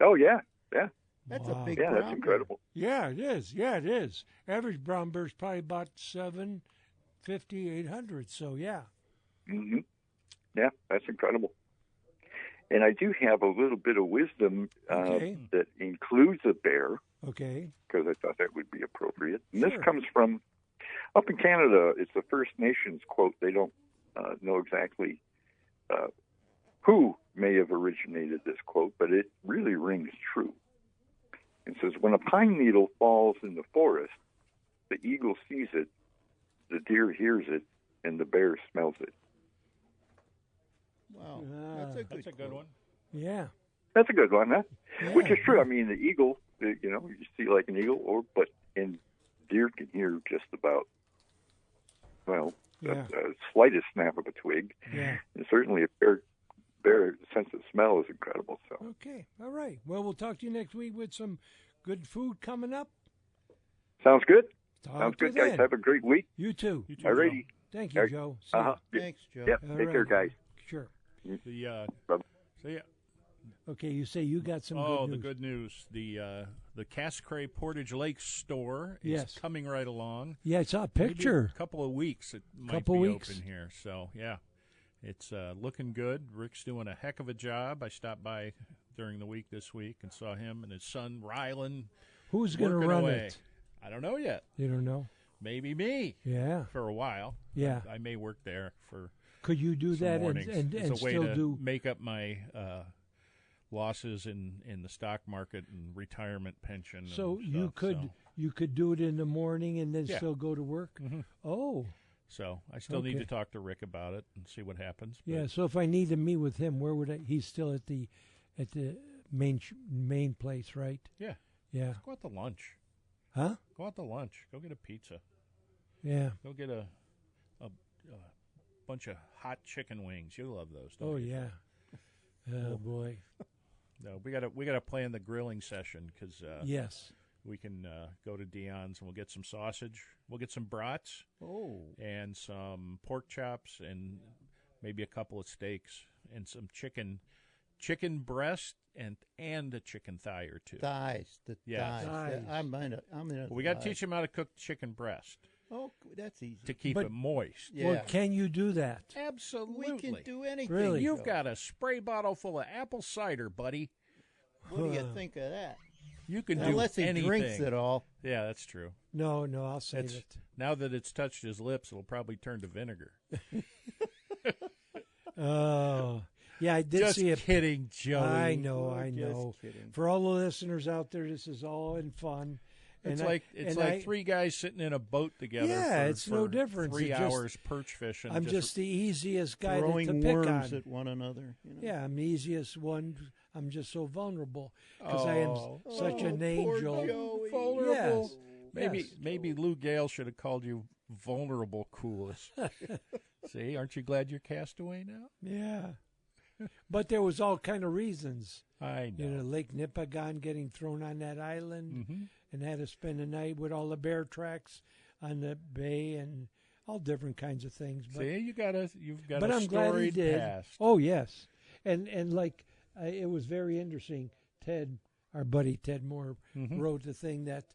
Oh yeah, yeah, That's Wow. a big yeah. brown That's incredible. Yeah, it is. Yeah, it is. Average brown bear's probably about 750, 800. So, yeah. Hmm. Yeah, that's incredible. And I do have a little bit of wisdom Okay. that includes a bear, Okay. because I thought that would be appropriate. And this Sure. comes from up in Canada. It's the First Nations quote. They don't know exactly who may have originated this quote, but it really rings true. It says, when a pine needle falls in the forest, the eagle sees it, the deer hears it, and the bear smells it. Wow. Ah. That's a good, That's a good quote. one. Yeah. That's a good one, huh? Yeah. Which is true. I mean, the eagle, you see like an eagle, and deer can hear just about, well, Yeah. the slightest snap of a twig. Yeah. And certainly a bear sense of smell is incredible. So Okay. All right. Well, we'll talk to you next week with some good food coming up. sounds good. Talk Sounds to good, you guys. then. Have a great week. You too. You too, Alrighty. Thank you, Joe. See ya. Uh-huh. Thanks, Joe. Yep. All Take care, right. guys. Sure. Joe. The Bye. so yeah. Okay, you say you got some Oh, good the news. good news. The Cascray Portage Lake store is Yes. coming right along. Yeah, I saw a Maybe picture. a couple of weeks it might Couple be weeks. open here. So yeah, it's looking good. Rick's doing a heck of a job. I stopped by during the week this week and saw him and his son Rylan. Who's going to working run away. it? I don't know yet. You don't know? Maybe me Yeah. for a while. Yeah. I may work there for Could you do some that mornings. and it's a way still to do? make up my losses in the stock market and retirement pension. So and you stuff, could so. you could do it in the morning and then Yeah. still go to work. Mhm. Oh, So I still need Okay. to talk to Rick about it and see what happens. but- yeah. So if I need to meet with him, where would I? He's still at the main place, right? Yeah. Yeah. Go out to lunch. Huh? Go out to lunch. Go get a pizza. Yeah. Go get a bunch of hot chicken wings. You'll love those. Don't Oh you? yeah. Oh boy. No, we gotta plan the grilling session because Yes. we can go to Dion's and we'll get some sausage. We'll get some brats and some pork chops and maybe a couple of steaks and some chicken breast and a chicken thigh or two. Thighs. The Yeah. thighs. I'm in We got to teach them how to cook chicken breast Oh, that's easy. to keep But- it moist. Yeah. Well, can you do that? Absolutely. We can do anything. Really? You've got a spray bottle full of apple cider, buddy. What do you think of that? You can do Unless he anything. drinks it all. Yeah, that's true. No, I'll save It's- it. Now that it's touched his lips, it'll probably turn to vinegar. Oh, yeah, I did Just see it. kidding, Joey. I know, We're I just know. kidding. For all the listeners out there, this is all in fun. It's And like I- three guys sitting in a boat together. Yeah, for, it's no for difference. 3 It's just- hours perch fishing. I'm just the easiest guy to Throwing pick worms on. at one another. You know? Yeah, I'm the easiest one. I'm just so vulnerable because I am such an poor angel. Joey. Vulnerable. Yes. Maybe Yes. maybe Lou Gale should have called you vulnerable coolest. See, aren't you glad you're castaway now? Yeah. But there was all kind of reasons. I know. You know, Lake Nipigon getting thrown on that island Mhm. and had to spend a night with all the bear tracks on the bay and all different kinds of things. But, See, you've got but a I'm glad he storied did. past. Oh yes, and like it was very interesting. Ted, our buddy Ted Moore, Mhm. wrote the thing that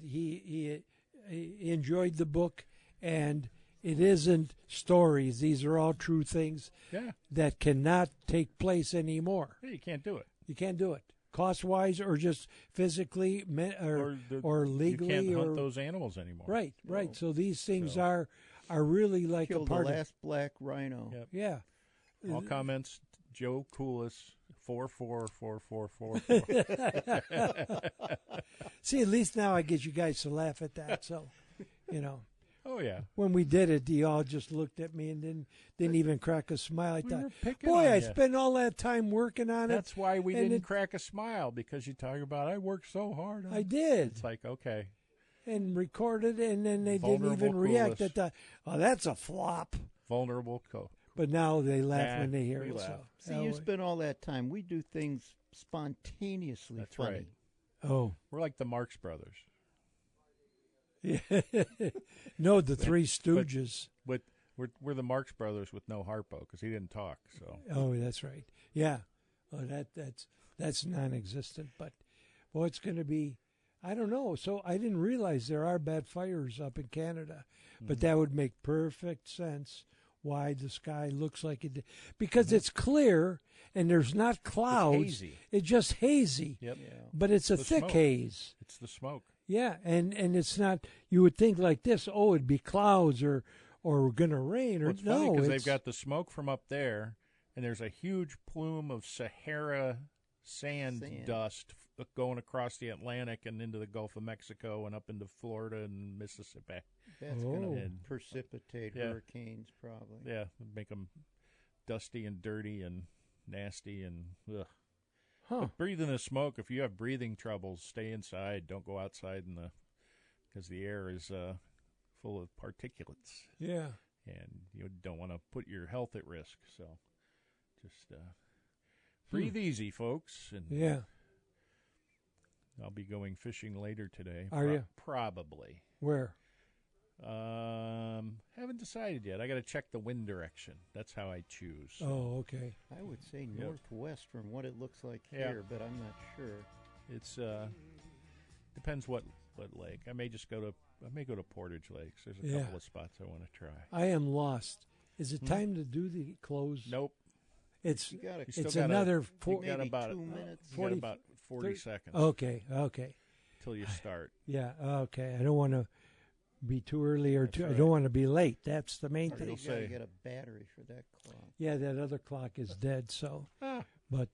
he enjoyed the book, and it isn't stories. These are all true things Yeah. that cannot take place anymore. Hey, you can't do it. You can't do it, cost wise, or just physically, or legally, you can't hunt or those animals anymore. right. No. So these things So- are really like Killed a the part last black rhino. Yep. yeah. All comments, Joe Coolis, 44444. See, at least now I get you guys to laugh at that. So, you know, Oh yeah. when we did it, you all just looked at me and didn't even crack a smile. I We thought, were picking boy, on I ya." spent all that time working on it. That's why we and didn't it- crack a smile, because you talk about I worked so hard. I did, It's like, okay, and recorded, and then they didn't Vulnerable even react coolest. at the. Oh, that's a flop. vulnerable But now they laugh Nah, when they hear we it. laugh. So. See, you spend all that time. We do things spontaneously That's funny. right. Oh, We're like the Marx Brothers. yeah. No, the Three Stooges. But we're the Marx Brothers with no Harpo, because he didn't talk. So Oh, that's right. Yeah. Oh, that's non-existent. But, well, it's going to be. I don't know. So I didn't realize there are bad fires up in Canada, but that would make perfect sense why the sky looks like it did. Because it's clear and there's not clouds. hazy. It's just hazy. Yep. But it's a The thick smoke. haze. It's the smoke. Yeah, and it's not. You would think like this. Oh, it'd be clouds or going to rain or Well, it's no. funny because it's- they've got the smoke from up there, and there's a huge plume of Sahara sand dust going across the Atlantic and into the Gulf of Mexico and up into Florida and Mississippi. That's going Oh. to precipitate Yeah. hurricanes, probably. Yeah, make them dusty and dirty and nasty and ugh. Huh. But breathing the smoke. If you have breathing troubles, stay inside. Don't go outside because the air is full of particulates, Yeah. and you don't want to put your health at risk. So, just breathe easy, folks. And Yeah. I'll be going fishing later today. Are you? Probably. Where? Haven't decided yet. I got to check the wind direction. That's how I choose. Oh, okay. I would say Yep. northwest from what it looks like Yeah. here, but I'm not sure. It's depends what lake. I may go to Portage Lakes. There's a Yeah. couple of spots I want to try. I am lost. Is it time to do the close? Nope. It's You got You to still it's gotta- another You four. got maybe about 2 minutes. You 40 got about 40 30 seconds Okay. till you start. Yeah. Okay. I don't want to be too early or That's too. I right. don't want to be late. That's the main You thing. You'll got say- to get a battery for that clock. Yeah, that other clock is dead. So, but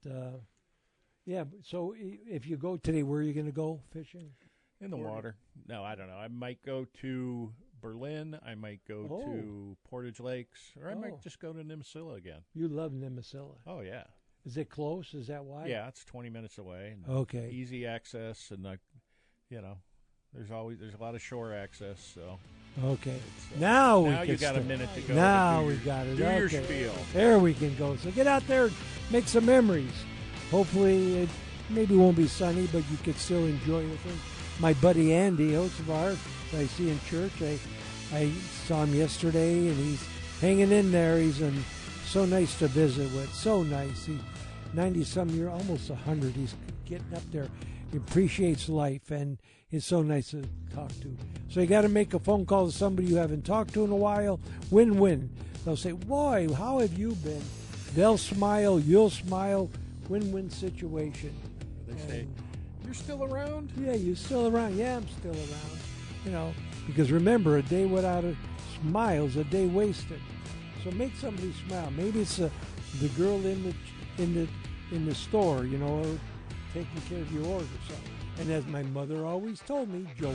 yeah. So if you go today, where are you going to go fishing? In the water. No, I don't know. I might go to Berlin. I might go Oh. to Portage Lakes, or I Oh. might just go to Nimisila again. You love Nimisila. Oh yeah, Is it close? Is that why? yeah. It's 20 minutes away. And Okay. Easy access, and there's a lot of shore access. So Okay. Now you got a minute to go. Now we got it. Do okay. your spiel. There we can go. So get out there and make some memories. Hopefully it maybe won't be sunny, but you could still enjoy the thing. My buddy Andy Osevar, that I see in church, I saw him yesterday, and he's hanging in there. He's so nice to visit with. So nice. He's 90-some year, almost 100. He's getting up there. He appreciates life, and he's so nice to talk to. So you got to make a phone call to somebody you haven't talked to in a while. Win-win. They'll say, boy, how have you been? They'll smile. You'll smile. Win-win situation. They say, you're still around? Yeah, you're still around. Yeah, I'm still around. You know, because remember, a day without a smile is a day wasted. So make somebody smile. Maybe it's the girl in the store, you know, or taking care of your order or something. And as my mother always told me, Joey,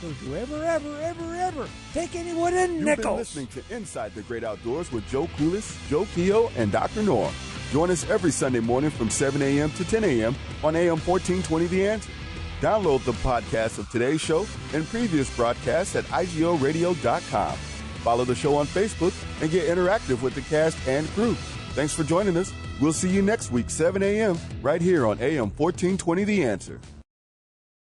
don't you ever take anyone in You've nickels. been listening to Inside the Great Outdoors with Joe Kulis, Joe Keogh, and Dr. Norm. Join us every Sunday morning from 7 a.m. to 10 a.m. on AM 1420 The Answer. Download the podcast of today's show and previous broadcasts at IGOradio.com. Follow the show on Facebook and get interactive with the cast and crew. Thanks for joining us. We'll see you next week, 7 a.m., right here on AM 1420 The Answer.